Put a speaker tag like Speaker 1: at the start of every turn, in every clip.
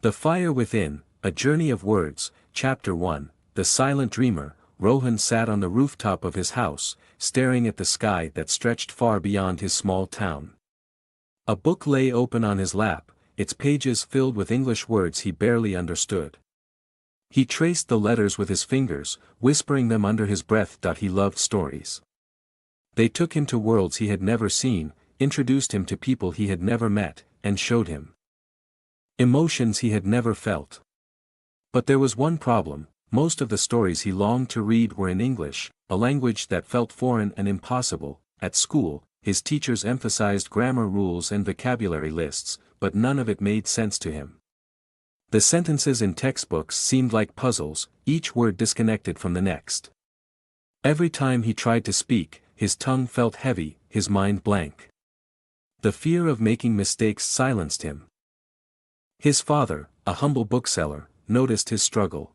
Speaker 1: The Fire Within, A Journey of Words, Chapter 1, The Silent Dreamer. Rohan sat on the rooftop of his house, staring at the sky that stretched far beyond his small town. A book lay open on his lap, its pages filled with English words he barely understood. He traced the letters with his fingers, whispering them under his breath. He loved stories. They took him to worlds he had never seen, introduced him to people he had never met, and showed him emotions he had never felt. But there was one problem: most of the stories he longed to read were in English, a language that felt foreign and impossible. At school, his teachers emphasized grammar rules and vocabulary lists, but none of it made sense to him. The sentences in textbooks seemed like puzzles, each word disconnected from the next. Every time he tried to speak, his tongue felt heavy, his mind blank. The fear of making mistakes silenced him. His father, a humble bookseller, noticed his struggle.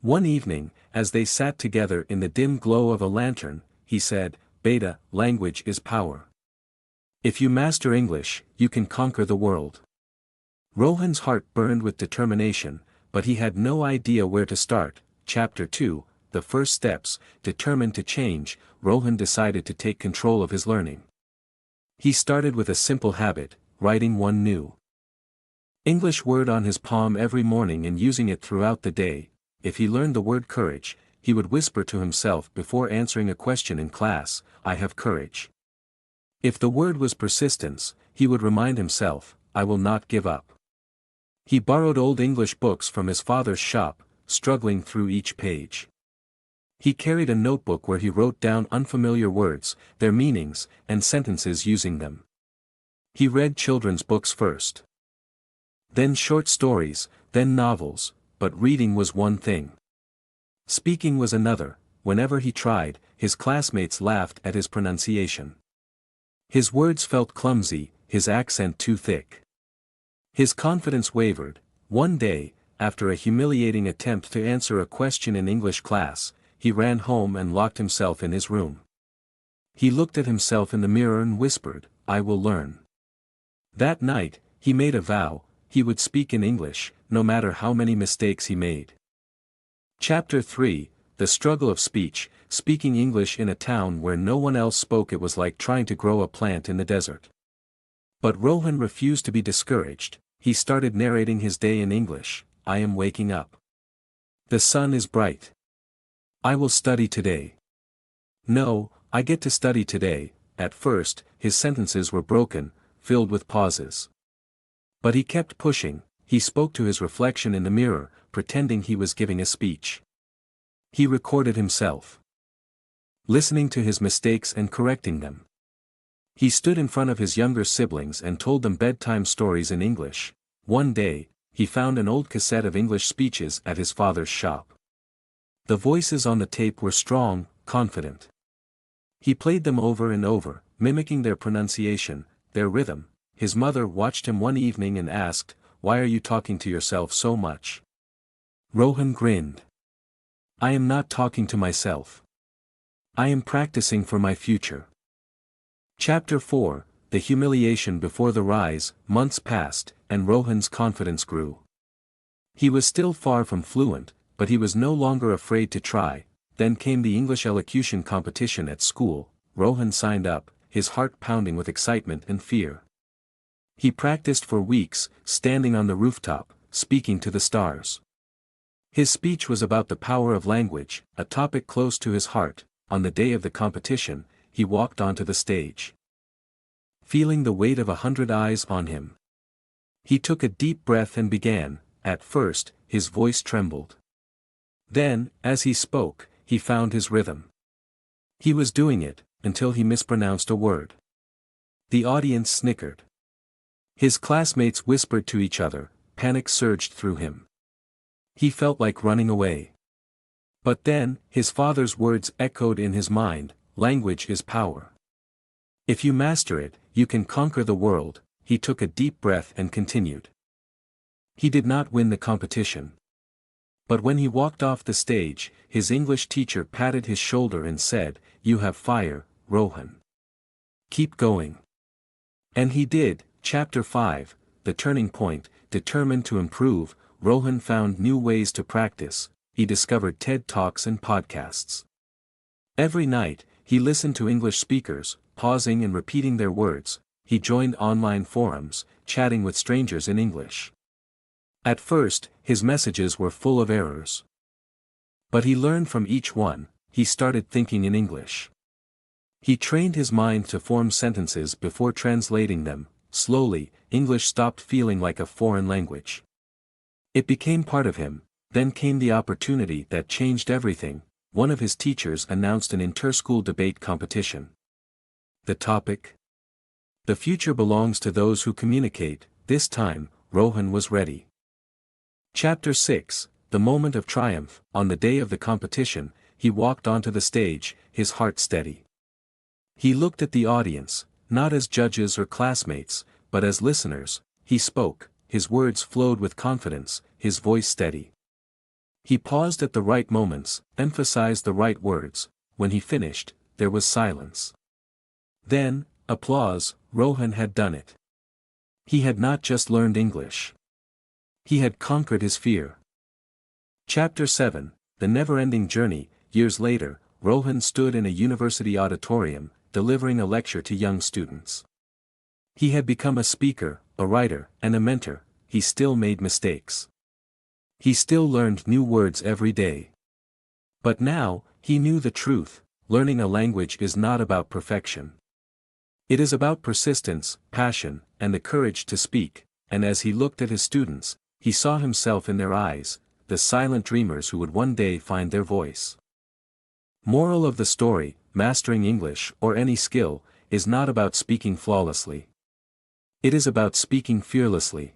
Speaker 1: One evening, as they sat together in the dim glow of a lantern, he said, "Beta, language is power. If you master English, you can conquer the world." Rohan's heart burned with determination, but he had no idea where to start. Chapter 2, The First Steps. Determined to change, Rohan decided to take control of his learning. He started with a simple habit: writing one new English word on his palm every morning and using it throughout the day. If he learned the word courage, he would whisper to himself before answering a question in class, "I have courage." If the word was persistence, he would remind himself, "I will not give up." He borrowed old English books from his father's shop, struggling through each page. He carried a notebook where he wrote down unfamiliar words, their meanings, and sentences using them. He read children's books first, then short stories, then novels, but reading was one thing. Speaking was another. Whenever he tried, his classmates laughed at his pronunciation. His words felt clumsy, his accent too thick. His confidence wavered. One day, after a humiliating attempt to answer a question in English class, he ran home and locked himself in his room. He looked at himself in the mirror and whispered, "I will learn." That night, he made a vow: he would speak in English, no matter how many mistakes he made. Chapter 3, The Struggle of Speech. Speaking English in a town where no one else spoke. It was like trying to grow a plant in the desert. But Rohan refused to be discouraged. He started narrating his day in English. "I am waking up. The sun is bright. I will study today. No, I get to study today." At first, his sentences were broken, filled with pauses. But he kept pushing. He spoke to his reflection in the mirror, pretending he was giving a speech. He recorded himself listening to his mistakes and correcting them. He stood in front of his younger siblings and told them bedtime stories in English. One day, he found an old cassette of English speeches at his father's shop. The voices on the tape were strong, confident. He played them over and over, mimicking their pronunciation, their rhythm. His mother watched him one evening and asked, "Why are you talking to yourself so much?" Rohan grinned. "I am not talking to myself. I am practicing for my future." Chapter 4, The Humiliation Before the Rise. Months passed, and Rohan's confidence grew. He was still far from fluent, but he was no longer afraid to try. Then came the English elocution competition at school. Rohan signed up, his heart pounding with excitement and fear. He practiced for weeks, standing on the rooftop, speaking to the stars. His speech was about the power of language, a topic close to his heart. On the day of the competition, he walked onto the stage, feeling the weight of 100 eyes on him. He took a deep breath and began. At first, his voice trembled. Then, as he spoke, he found his rhythm. He was doing it, until he mispronounced a word. The audience snickered. His classmates whispered to each other. Panic surged through him. He felt like running away. But then, his father's words echoed in his mind: "Language is power. If you master it, you can conquer the world." He took a deep breath and continued. He did not win the competition. But when he walked off the stage, his English teacher patted his shoulder and said, "You have fire, Rohan. Keep going." And he did. Chapter 5, The Turning Point. determined to improve, Rohan found new ways to practice. He discovered TED Talks and podcasts. Every night, he listened to English speakers, pausing and repeating their words. He joined online forums, chatting with strangers in English. At first, his messages were full of errors. But he learned from each one. He started thinking in English. He trained his mind to form sentences before translating them. Slowly, English stopped feeling like a foreign language. It became part of him. Then came the opportunity that changed everything. One of his teachers announced an inter-school debate competition. The topic? The future belongs to those who communicate. This time, Rohan was ready. Chapter 6, The Moment of Triumph. On the day of the competition, he walked onto the stage, his heart steady. He looked at the audience, not as judges or classmates, but as listeners. He spoke, his words flowed with confidence, his voice steady. He paused at the right moments, emphasized the right words. When he finished, there was silence. Then, applause. Rohan had done it. He had not just learned English. He had conquered his fear. Chapter 7, The Never-Ending Journey. Years later, Rohan stood in a university auditorium, delivering a lecture to young students. He had become a speaker, a writer, and a mentor. He still made mistakes. He still learned new words every day. But now, he knew the truth. Learning a language is not about perfection. It is about persistence, passion, and the courage to speak. And as he looked at his students, he saw himself in their eyes, the silent dreamers who would one day find their voice. Moral of the story: mastering English, or any skill, is not about speaking flawlessly. It is about speaking fearlessly.